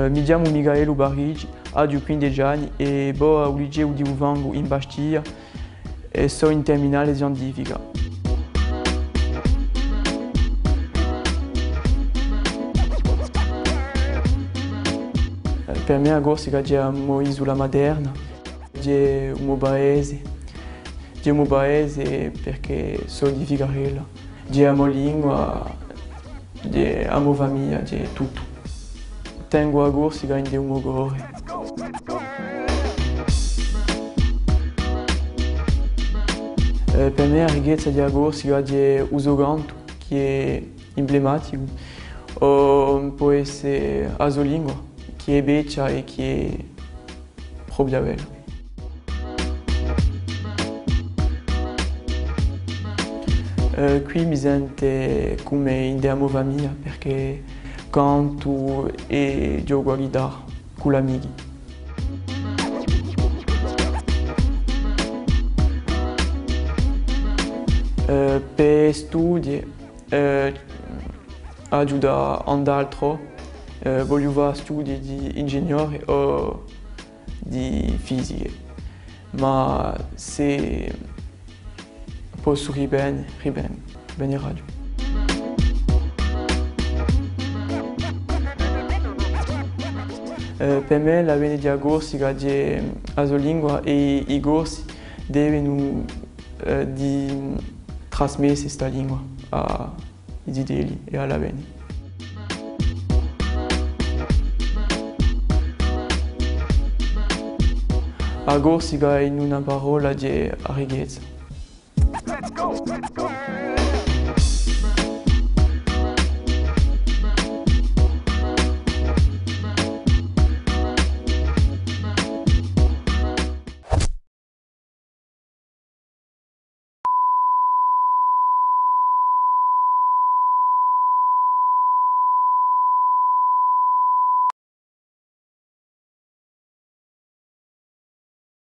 Mi chiamo Michaelo Barigi, ho 15 anni e ho al liceo di Uvango in Bastiglia e sono in terminale scientifica. Per me a Corsica c'è un'isola moderna, c'è un mio paese perché sono di Figarella, c'è la mia lingua, c'è la mia famiglia, c'è tutto. Tengo a Corsica in un mio cuore. Per me la ricchezza di Corsica è uso canto, che è emblematico, o può essere la sua lingua, che è bella e che è proprio bella. Qui mi sento come in la mia famiglia perché canto e gioco a chitarra con gli amici. Per studi aiuta and'altro, voglio fare studi di ingegnere o di fisica, ma se posso ribenirò. Per me la bene di Corsica è la sua lingua e i corsi devono trasmettere questa lingua ai fedeli e alla bene. A Corsica in una parola è ricchezza.